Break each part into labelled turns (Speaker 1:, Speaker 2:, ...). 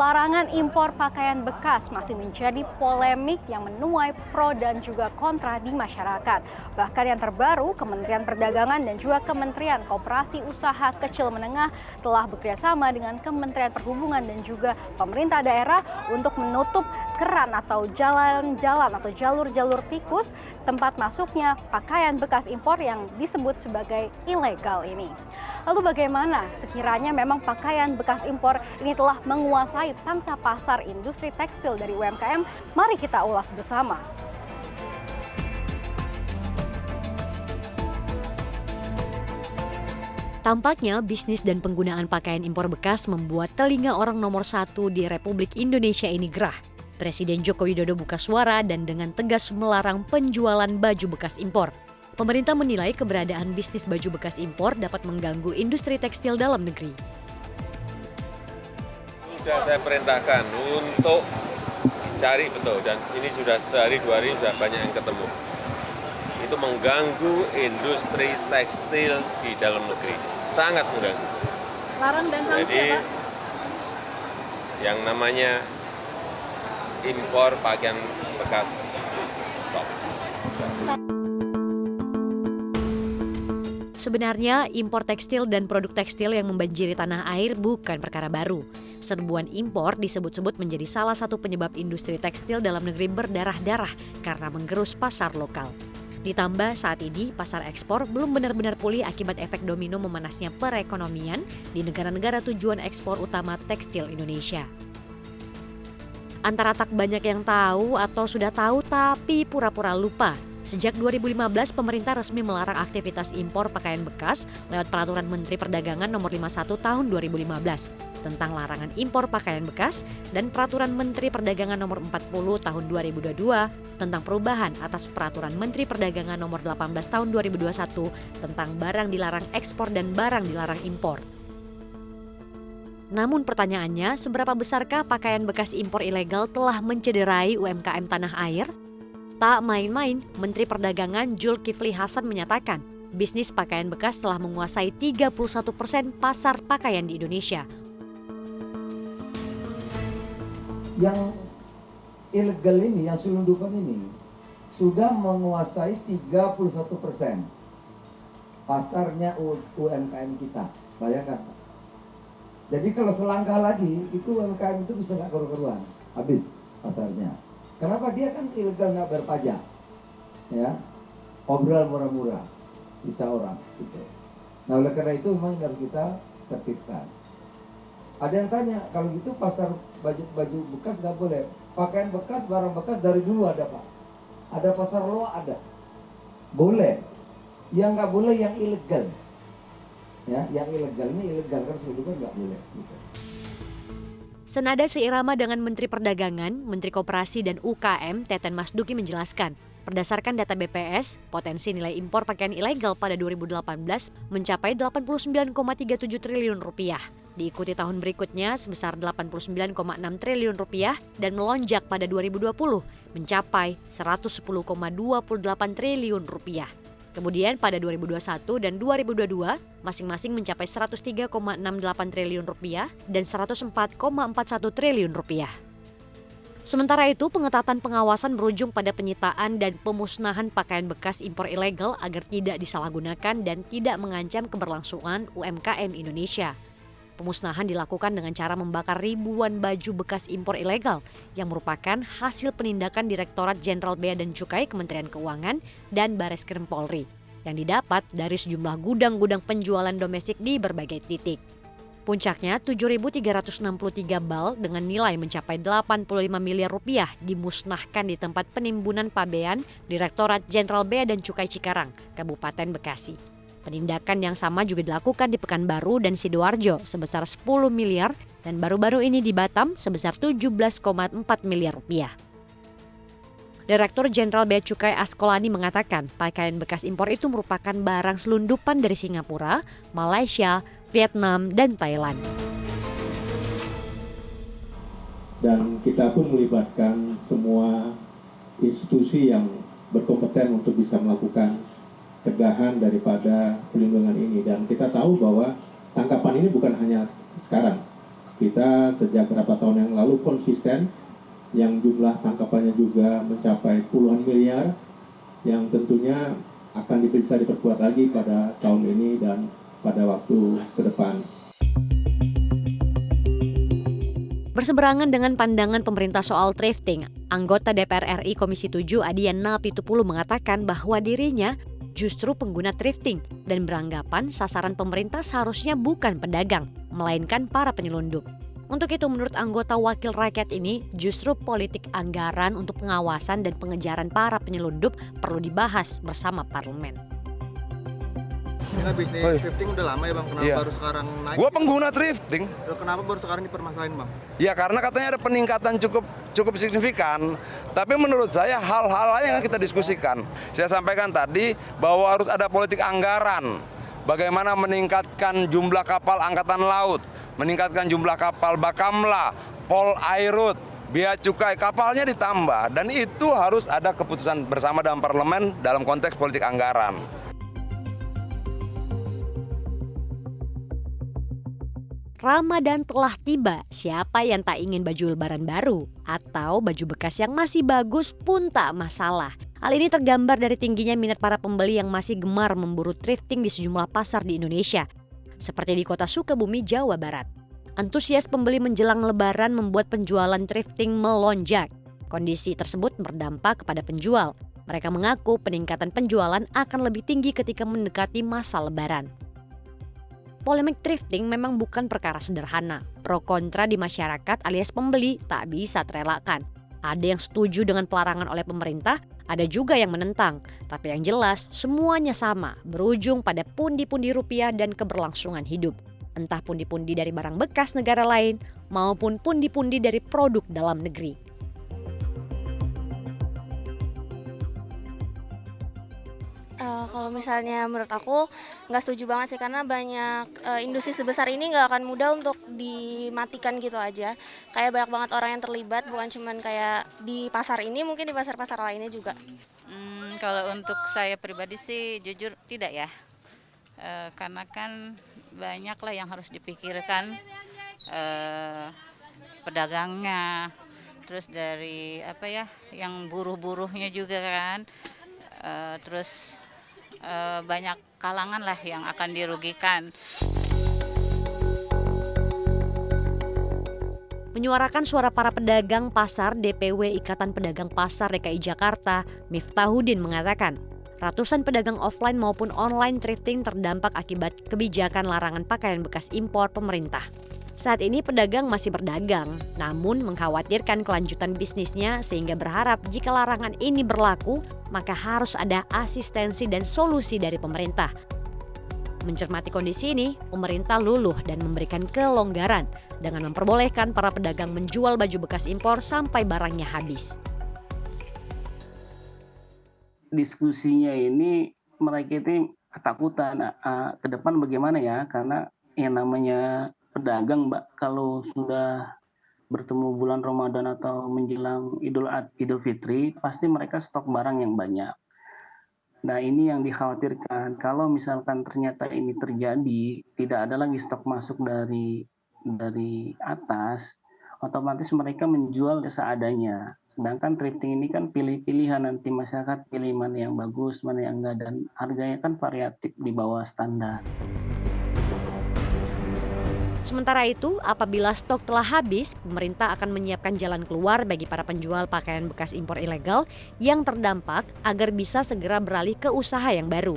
Speaker 1: Larangan impor pakaian bekas masih menjadi polemik yang menuai pro dan juga kontra di masyarakat. Bahkan yang terbaru, Kementerian Perdagangan dan juga Kementerian Koperasi Usaha Kecil Menengah telah bekerjasama dengan Kementerian Perhubungan dan juga pemerintah daerah untuk menutup keran atau jalan-jalan atau jalur-jalur tikus tempat masuknya pakaian bekas impor yang disebut sebagai ilegal ini. Lalu bagaimana sekiranya memang pakaian bekas impor ini telah menguasai pangsa pasar industri tekstil dari UMKM? Mari kita ulas bersama.
Speaker 2: Tampaknya bisnis dan penggunaan pakaian impor bekas membuat telinga orang nomor satu di Republik Indonesia ini gerah. Presiden Joko Widodo buka suara dan dengan tegas melarang penjualan baju bekas impor. Pemerintah menilai keberadaan bisnis baju bekas impor dapat mengganggu industri tekstil dalam negeri.
Speaker 3: Sudah saya perintahkan untuk cari betul, dan ini sudah sehari dua hari sudah banyak yang ketemu. Itu mengganggu industri tekstil di dalam negeri, sangat mengganggu.
Speaker 1: Larang dan sanksi.
Speaker 3: Jadi
Speaker 1: ya, Pak?
Speaker 3: yang namanya impor pakaian bekas stop.
Speaker 2: Sebenarnya, impor tekstil dan produk tekstil yang membanjiri tanah air bukan perkara baru. Serbuan impor disebut-sebut menjadi salah satu penyebab industri tekstil dalam negeri berdarah-darah karena menggerus pasar lokal. Ditambah saat ini pasar ekspor belum benar-benar pulih akibat efek domino memanasnya perekonomian di negara-negara tujuan ekspor utama tekstil Indonesia. Antara tak banyak yang tahu atau sudah tahu tapi pura-pura lupa. Sejak 2015, pemerintah resmi melarang aktivitas impor pakaian bekas lewat Peraturan Menteri Perdagangan Nomor 51 Tahun 2015 tentang larangan impor pakaian bekas dan Peraturan Menteri Perdagangan Nomor 40 Tahun 2022 tentang perubahan atas Peraturan Menteri Perdagangan Nomor 18 Tahun 2021 tentang barang dilarang ekspor dan barang dilarang impor. Namun pertanyaannya, seberapa besarkah pakaian bekas impor ilegal telah mencederai UMKM tanah air? Tak main-main, Menteri Perdagangan Zulkifli Hasan menyatakan, bisnis pakaian bekas telah menguasai 31% pasar pakaian di Indonesia.
Speaker 4: Yang ilegal ini, yang selundupan ini, sudah menguasai 31% pasarnya UMKM kita. Bayangkan. Jadi kalau selangkah lagi, itu UMKM itu bisa nggak keru-keruan, habis pasarnya. Kenapa? Dia kan ilegal, nggak berpajak, ya, obrol murah-murah, bisa orang, gitu. Nah oleh karena itu memang harus kita tertibkan. Ada yang tanya, kalau gitu pasar baju bekas nggak boleh, pakaian bekas, barang bekas dari dulu ada Pak, ada pasar loa ada, boleh. Yang nggak boleh yang ilegal, ya, yang ilegal ini ilegal kan seluruhnya nggak boleh. Gitu.
Speaker 2: Senada seirama dengan Menteri Perdagangan, Menteri Koperasi dan UKM, Teten Masduki menjelaskan, berdasarkan data BPS, potensi nilai impor pakaian ilegal pada 2018 mencapai 89,37 triliun rupiah. Diikuti tahun berikutnya sebesar 89,6 triliun rupiah dan melonjak pada 2020 mencapai 110,28 triliun rupiah. Kemudian pada 2021 dan 2022 masing-masing mencapai 103,68 triliun rupiah dan 104,41 triliun rupiah. Sementara itu, pengetatan pengawasan berujung pada penyitaan dan pemusnahan pakaian bekas impor ilegal agar tidak disalahgunakan dan tidak mengancam keberlangsungan UMKM Indonesia. Pemusnahan dilakukan dengan cara membakar ribuan baju bekas impor ilegal yang merupakan hasil penindakan Direktorat Jenderal Bea dan Cukai Kementerian Keuangan dan Bareskrim Polri yang didapat dari sejumlah gudang-gudang penjualan domestik di berbagai titik. Puncaknya 7.363 bal dengan nilai mencapai 85 miliar rupiah dimusnahkan di tempat penimbunan pabean Direktorat Jenderal Bea dan Cukai Cikarang, Kabupaten Bekasi. Penindakan yang sama juga dilakukan di Pekanbaru dan Sidoarjo sebesar 10 miliar dan baru-baru ini di Batam sebesar 17,4 miliar rupiah. Direktur Jenderal Bea Cukai Askolani mengatakan pakaian bekas impor itu merupakan barang selundupan dari Singapura, Malaysia, Vietnam, dan Thailand.
Speaker 5: Dan kita pun melibatkan semua institusi yang berkompeten untuk bisa melakukan tegahan daripada pelindungan ini. Dan kita tahu bahwa tangkapan ini bukan hanya sekarang, Kita sejak beberapa tahun yang lalu konsisten, yang jumlah tangkapannya juga mencapai puluhan miliar, yang tentunya akan bisa diperkuat lagi pada tahun ini dan pada waktu ke depan.
Speaker 2: Berseberangan dengan pandangan pemerintah soal thrifting, anggota DPR RI Komisi 7 Adiana Pitupulu mengatakan bahwa dirinya justru pengguna thrifting dan beranggapan sasaran pemerintah seharusnya bukan pedagang, melainkan para penyelundup. Untuk itu menurut anggota Wakil Rakyat ini, justru politik anggaran untuk pengawasan dan pengejaran para penyelundup perlu dibahas bersama parlemen.
Speaker 6: Karena bisnis thrifting udah lama ya Bang, kenapa baru sekarang naik?
Speaker 7: Gua pengguna thrifting.
Speaker 6: Kenapa baru sekarang dipermasalahin Bang?
Speaker 7: Ya karena katanya ada peningkatan cukup signifikan. Tapi menurut saya hal-hal lain yang kita diskusikan. Saya sampaikan tadi bahwa harus ada politik anggaran. Bagaimana meningkatkan jumlah kapal angkatan laut, meningkatkan jumlah kapal Bakamla, Pol Airut, Bea Cukai, kapalnya ditambah. Dan itu harus ada keputusan bersama dalam parlemen dalam konteks politik anggaran.
Speaker 2: Ramadan telah tiba, siapa yang tak ingin baju lebaran baru? Atau baju bekas yang masih bagus pun tak masalah. Hal ini tergambar dari tingginya minat para pembeli yang masih gemar memburu thrifting di sejumlah pasar di Indonesia. Seperti di kota Sukabumi, Jawa Barat. Antusias pembeli menjelang lebaran membuat penjualan thrifting melonjak. Kondisi tersebut berdampak kepada penjual. Mereka mengaku peningkatan penjualan akan lebih tinggi ketika mendekati masa lebaran. Polemik thrifting memang bukan perkara sederhana. Pro kontra di masyarakat alias pembeli tak bisa terelakkan. Ada yang setuju dengan pelarangan oleh pemerintah, ada juga yang menentang. Tapi yang jelas semuanya sama, berujung pada pundi-pundi rupiah dan keberlangsungan hidup. Entah pundi-pundi dari barang bekas negara lain maupun pundi-pundi dari produk dalam negeri.
Speaker 8: Kalau misalnya menurut aku nggak setuju banget sih, karena banyak industri sebesar ini nggak akan mudah untuk dimatikan gitu aja. Kayak banyak banget orang yang terlibat, bukan cuman kayak di pasar ini, mungkin di pasar-pasar lainnya juga.
Speaker 9: Kalau untuk saya pribadi sih jujur tidak ya, karena kan banyak lah yang harus dipikirkan, pedagangnya, terus dari yang buruh-buruhnya juga kan, terus banyak kalangan lah yang akan dirugikan.
Speaker 2: Menyuarakan suara para pedagang pasar, DPW Ikatan Pedagang Pasar DKI Jakarta, Miftahudin mengatakan, ratusan pedagang offline maupun online thrifting terdampak akibat kebijakan larangan pakaian bekas impor pemerintah. Saat ini pedagang masih berdagang, namun mengkhawatirkan kelanjutan bisnisnya sehingga berharap jika larangan ini berlaku, maka harus ada asistensi dan solusi dari pemerintah. Mencermati kondisi ini, pemerintah luluh dan memberikan kelonggaran dengan memperbolehkan para pedagang menjual baju bekas impor sampai barangnya habis.
Speaker 10: Diskusinya ini mereka itu ketakutan ke depan bagaimana ya, karena yang namanya pedagang Mbak, kalau sudah bertemu bulan Ramadan atau menjelang Idul Fitri, pasti mereka stok barang yang banyak. Nah ini yang dikhawatirkan, kalau misalkan ternyata ini terjadi, tidak ada lagi stok masuk dari atas, otomatis mereka menjual seadanya. Sedangkan thrifting ini kan pilih-pilihan, nanti masyarakat pilih mana yang bagus, mana yang enggak, dan harganya kan variatif di bawah standar.
Speaker 2: Sementara itu, apabila stok telah habis, pemerintah akan menyiapkan jalan keluar bagi para penjual pakaian bekas impor ilegal yang terdampak agar bisa segera beralih ke usaha yang baru.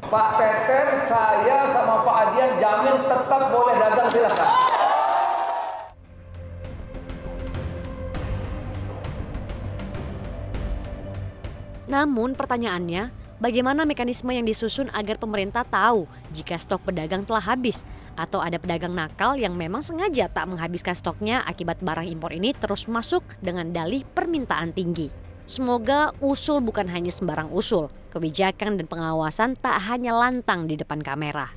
Speaker 4: Pak Teten, saya sama Pak Adian jamin tetap boleh dagang, silakan.
Speaker 2: Namun pertanyaannya, bagaimana mekanisme yang disusun agar pemerintah tahu jika stok pedagang telah habis atau ada pedagang nakal yang memang sengaja tak menghabiskan stoknya akibat barang impor ini terus masuk dengan dalih permintaan tinggi. Semoga usul bukan hanya sembarang usul, kebijakan dan pengawasan tak hanya lantang di depan kamera.